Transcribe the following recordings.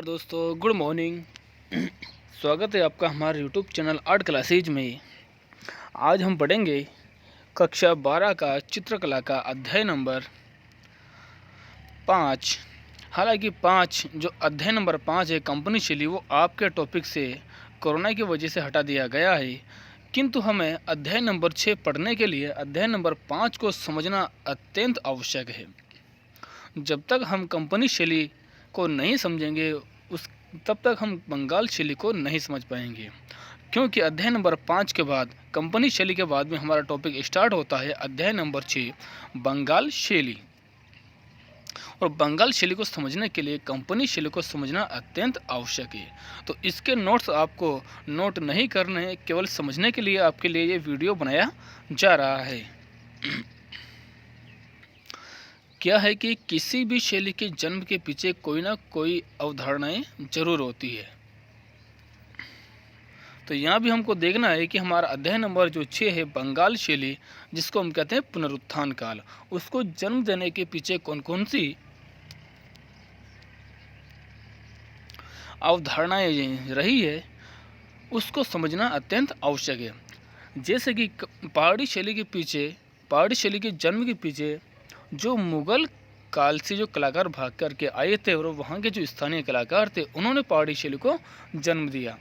नमस्कार दोस्तों, good morning. स्वागत है आपका हमारे यूट्यूब चैनल आर्ट क्लासेज में। आज हम पढ़ेंगे कक्षा 12 का चित्रकला का अध्याय नंबर 5। हालांकि जो अध्याय नंबर 5 है कंपनी शैली, वो आपके टॉपिक से कोरोना की वजह से हटा दिया गया है, किंतु हमें अध्याय नंबर 6 पढ़ने के लिए अध्याय नंबर 5 को समझना अत्यंत आवश्यक है। जब तक हम कंपनी शैली को नहीं समझेंगे तब तक हम बंगाल शैली को नहीं समझ पाएंगे, क्योंकि अध्याय नंबर 5 के बाद कंपनी शैली के बाद में हमारा टॉपिक स्टार्ट होता है अध्याय नंबर 6 बंगाल शैली। और बंगाल शैली को समझने के लिए कंपनी शैली को समझना अत्यंत आवश्यक है। तो इसके नोट्स आपको नोट नहीं करने हैं, केवल समझने के लिए आपके लिए ये वीडियो बनाया जा रहा है। क्या है कि किसी भी शैली के जन्म के पीछे कोई ना कोई अवधारणाएं जरूर होती है। तो यहाँ भी हमको देखना है कि हमारा अध्याय नंबर जो 6 है बंगाल शैली, जिसको हम कहते हैं पुनरुत्थान काल, उसको जन्म देने के पीछे कौन कौन सी अवधारणाएं रही है, उसको समझना अत्यंत आवश्यक है। जैसे कि पहाड़ी शैली के जन्म के पीछे जो मुगल काल से जो कलाकार भाग करके आए थे और वहाँ के जो स्थानीय कलाकार थे, उन्होंने पहाड़ी शैली को जन्म दिया।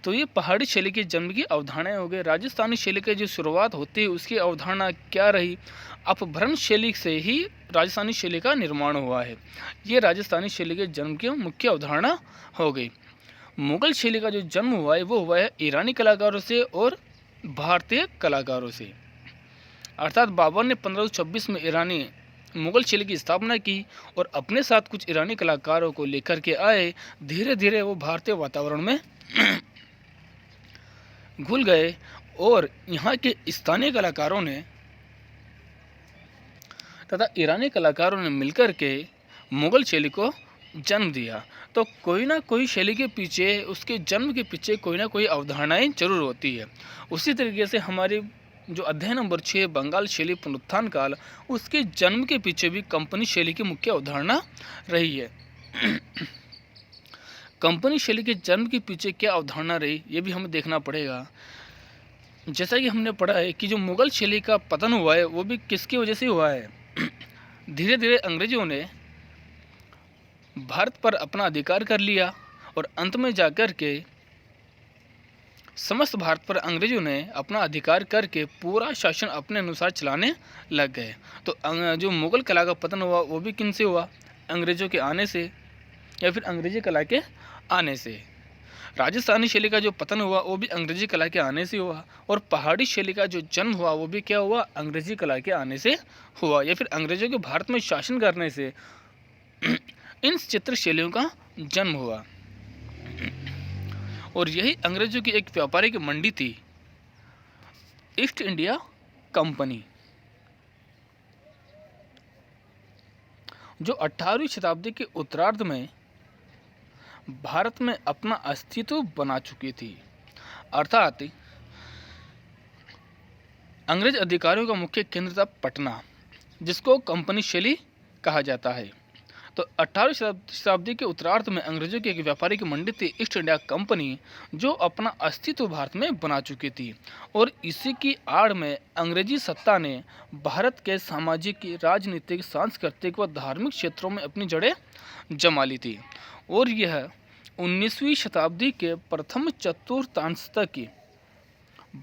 तो ये पहाड़ी शैली के जन्म की अवधारणाएं हो गई। राजस्थानी शैली की जो शुरुआत होती है उसकी अवधारणा क्या रही? अपभ्रंश शैली से ही राजस्थानी शैली का निर्माण हुआ है। ये राजस्थानी शैली के जन्म की मुख्य अवधारणा हो गई। मुगल शैली का जो जन्म हुआ है वो हुआ है ईरानी कलाकारों से और भारतीय कलाकारों से। अर्थात बाबर ने 1526 में ईरानी मुगल शैली की स्थापना की और अपने साथ कुछ ईरानी कलाकारों को लेकर के आए। धीरे धीरे वो भारतीय वातावरण में घुल गए और यहाँ के स्थानीय कलाकारों ने तथा ईरानी कलाकारों ने मिलकर के मुगल शैली को जन्म दिया। तो कोई ना कोई शैली के पीछे, उसके जन्म के पीछे कोई ना कोई अवधारणाएं जरूर होती है। उसी तरीके से हमारी जो अध्याय नंबर 6 बंगाल शैली पुनरुत्थान काल, उसके जन्म के पीछे भी कंपनी शैली की मुख्य अवधारणा रही है। कंपनी शैली के जन्म के पीछे क्या अवधारणा रही, ये भी हमें देखना पड़ेगा। जैसा कि हमने पढ़ा है कि जो मुगल शैली का पतन हुआ है वो भी किसकी वजह से हुआ है? धीरे धीरे अंग्रेजों ने भारत पर अपना अधिकार कर लिया और अंत में जाकर के समस्त भारत पर अंग्रेजों ने अपना अधिकार करके पूरा शासन अपने अनुसार चलाने लग गए। तो जो मुगल कला का पतन हुआ वो भी किन से हुआ? अंग्रेजों के आने से या फिर अंग्रेजी कला के आने से। राजस्थानी शैली का जो पतन हुआ वो भी अंग्रेजी कला के आने से हुआ, और पहाड़ी शैली का जो जन्म हुआ वो भी क्या हुआ? अंग्रेजी कला के आने से हुआ, या फिर अंग्रेजों के भारत में शासन करने से इन चित्र शैलियों का जन्म हुआ। और यही अंग्रेजों की एक व्यापारिक मंडी थी, ईस्ट इंडिया कंपनी, जो 18वीं शताब्दी के उत्तरार्ध में भारत में अपना अस्तित्व बना चुकी थी। अर्थात अंग्रेज अधिकारियों का मुख्य केंद्र था पटना, जिसको कंपनी शैली कहा जाता है। तो 18वीं शताब्दी के उत्तरार्ध में अंग्रेजों की एक व्यापारिक मंडी थी ईस्ट इंडिया कंपनी, जो अपना अस्तित्व भारत में बना चुकी थी। और इसी की आड़ में अंग्रेजी सत्ता ने भारत के सामाजिक, राजनीतिक, सांस्कृतिक व धार्मिक क्षेत्रों में अपनी जड़ें जमा ली थी। और यह 19वीं शताब्दी के प्रथम चतुर्थांश तक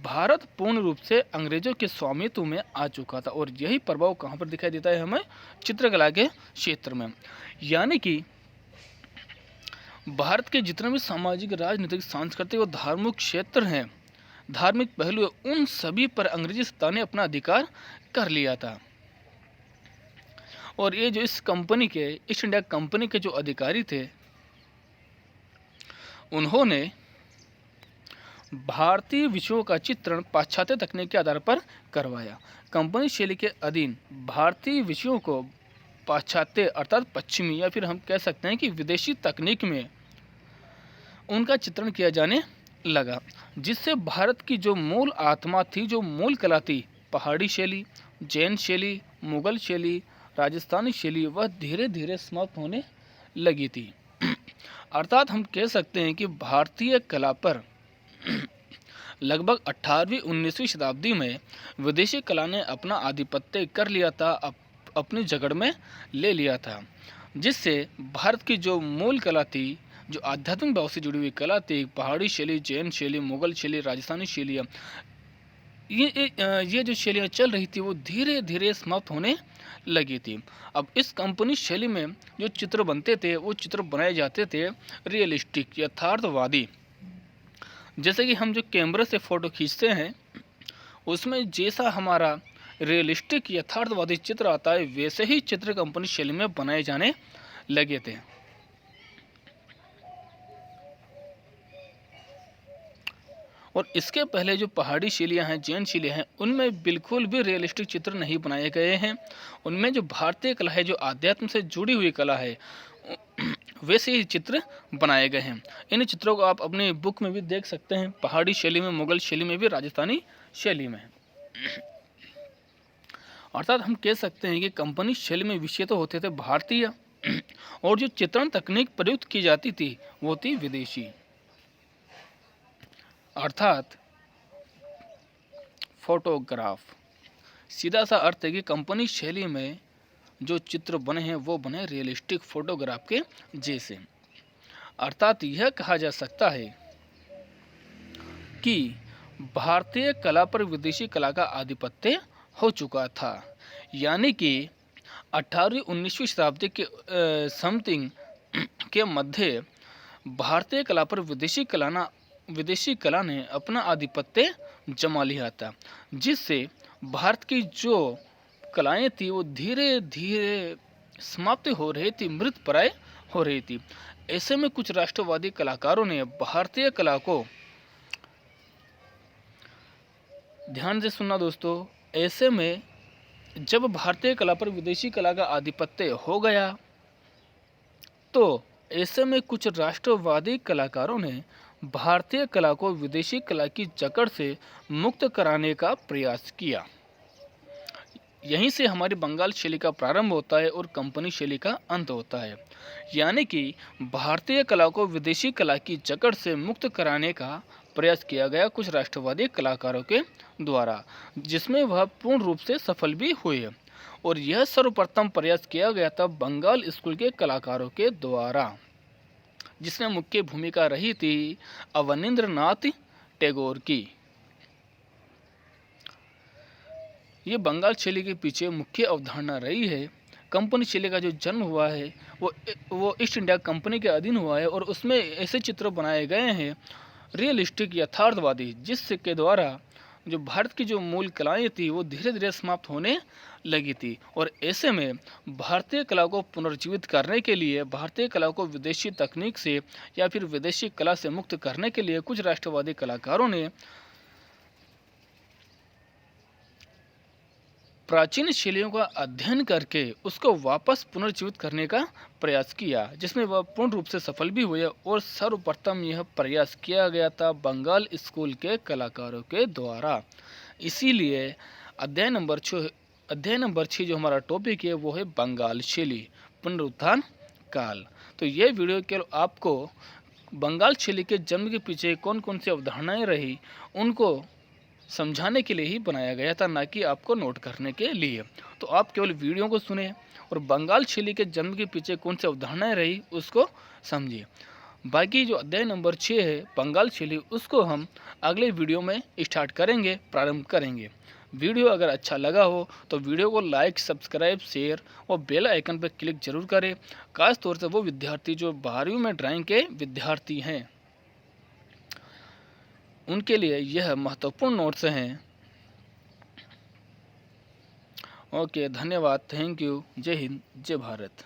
भारत पूर्ण रूप से अंग्रेजों के स्वामित्व में आ चुका था। और यही प्रभाव कहाँ पर दिखाई देता है? हमें चित्रकला के क्षेत्र में। यानी कि भारत के जितने भी सामाजिक, राजनीतिक, सांस्कृतिक और धार्मिक क्षेत्र हैं, धार्मिक पहलू है, उन सभी पर अंग्रेजी सत्ता ने अपना अधिकार कर लिया था। और ये जो इस कंपनी के, ईस्ट इंडिया कंपनी के जो अधिकारी थे, उन्होंने भारतीय विषयों का चित्रण पाश्चात्य तकनीक के आधार पर करवाया। कंपनी शैली के अधीन भारतीय विषयों को पाश्चात्य अर्थात पश्चिमी, या फिर हम कह सकते हैं कि विदेशी तकनीक में उनका चित्रण किया जाने लगा, जिससे भारत की जो मूल आत्मा थी, जो मूल कला थी, पहाड़ी शैली, जैन शैली, मुगल शैली, राजस्थानी शैली वह धीरे धीरे समाप्त होने लगी थी। अर्थात हम कह सकते हैं कि भारतीय कला पर लगभग 18वीं-19वीं शताब्दी में विदेशी कला ने अपना आधिपत्य कर लिया था, अपनी जकड़ में ले लिया था, जिससे भारत की जो मूल कला थी, जो आध्यात्मिक भाव से जुड़ी हुई कला थी, पहाड़ी शैली, जैन शैली, मुगल शैली, राजस्थानी शैलियाँ, ये जो शैलियाँ चल रही थी वो धीरे धीरे समाप्त होने लगी थी। अब इस कंपनी शैली में जो चित्र बनते थे वो चित्र बनाए जाते थे रियलिस्टिक, यथार्थवादी। जैसे कि हम जो कैमरे से फ़ोटो खींचते हैं उसमें जैसा हमारा रियलिस्टिक यथार्थवादी चित्र आता है वैसे ही चित्र कंपनी शैली में बनाए जाने लगे थे। और इसके पहले जो पहाड़ी शैलियाँ हैं, जैन शैलियाँ हैं, उनमें बिल्कुल भी रियलिस्टिक चित्र नहीं बनाए गए हैं। उनमें जो भारतीय कला है, जो आध्यात्म से जुड़ी हुई कला है, वैसे ही चित्र बनाए गए हैं। इन चित्रों को आप अपनी बुक में भी देख सकते हैं, पहाड़ी शैली में, मुगल शैली में भी, राजस्थानी शैली में। अर्थात हम कह सकते हैं कि कंपनी शैली में विषय तो होते थे भारतीय, और जो चित्रण तकनीक प्रयुक्त की जाती थी वो थी विदेशी। अर्थात फोटोग्राफ, सीधा सा अर्थ है कि कंपनी शैली में जो चित्र बने हैं वो बने रियलिस्टिक फोटोग्राफ के जैसे। अर्थात यह कहा जा सकता है कि भारतीय कला पर विदेशी कला का आधिपत्य हो चुका था, यानी कि 18वीं-19वीं शताब्दी के समथिंग के मध्य भारतीय कला पर विदेशी कला ने अपना आधिपत्य जमा लिया था, जिससे भारत की जो कलाएं थी वो धीरे धीरे समाप्त हो रही थी, मृतप्राय हो रही थी। ऐसे में कुछ राष्ट्रवादी कलाकारों ने भारतीय कला को, ध्यान से सुनना दोस्तों, ऐसे में जब भारतीय कला पर विदेशी कला का आधिपत्य हो गया तो ऐसे में कुछ राष्ट्रवादी कलाकारों ने भारतीय कला को विदेशी कला की जकड़ से मुक्त कराने का प्रयास किया। यहीं से हमारी बंगाल शैली का प्रारंभ होता है और कंपनी शैली का अंत होता है, यानी कि भारतीय कला को विदेशी कला की जकड़ से मुक्त कराने का प्रयास किया गया कुछ राष्ट्रवादी कलाकारों के द्वारा, जिसमें वह पूर्ण रूप से सफल भी हुए। और यह सर्वप्रथम प्रयास किया गया था बंगाल स्कूल के कलाकारों के द्वारा, जिसमें मुख्य भूमिका रही थी अवनींद्रनाथ टैगोर की। ये बंगाल शैली के पीछे मुख्य अवधारणा रही है। कंपनी शैली का जो जन्म हुआ है वो ईस्ट इंडिया कंपनी के अधीन हुआ है, और उसमें ऐसे चित्र बनाए गए हैं रियलिस्टिक, यथार्थवादी, जिसके द्वारा जो भारत की जो मूल कलाएं थी वो धीरे धीरे समाप्त होने लगी थी। और ऐसे में भारतीय कला को पुनर्जीवित करने के लिए, भारतीय कला को विदेशी तकनीक से या फिर विदेशी कला से मुक्त करने के लिए कुछ राष्ट्रवादी कलाकारों ने प्राचीन शैलियों का अध्ययन करके उसको वापस पुनर्जीवित करने का प्रयास किया, जिसमें वह पूर्ण रूप से सफल भी हुए। और सर्वप्रथम यह प्रयास किया गया था बंगाल स्कूल के कलाकारों के द्वारा। इसीलिए अध्याय नंबर 6 जो हमारा टॉपिक है वो है बंगाल शैली, पुनरुत्थान काल। तो ये वीडियो केवल आपको बंगाल शैली के जन्म के पीछे कौन कौन सी अवधारणाएं रही उनको समझाने के लिए ही बनाया गया था, ना कि आपको नोट करने के लिए। तो आप केवल वीडियो को सुने और बंगाल शैली के जन्म के पीछे कौन सी अवधारणाएं रही उसको समझिए। बाकी जो अध्याय नंबर 6 है बंगाल शैली, उसको हम अगले वीडियो में स्टार्ट करेंगे, प्रारंभ करेंगे। वीडियो अगर अच्छा लगा हो तो वीडियो को लाइक, सब्सक्राइब, शेयर और बेल आइकन पर क्लिक जरूर करें, खास तौर से वो विद्यार्थी जो 12वीं में ड्राइंग के विद्यार्थी हैं, उनके लिए यह महत्वपूर्ण नोट्स हैं। ओके, धन्यवाद, थैंक यू, जय हिंद, जय भारत।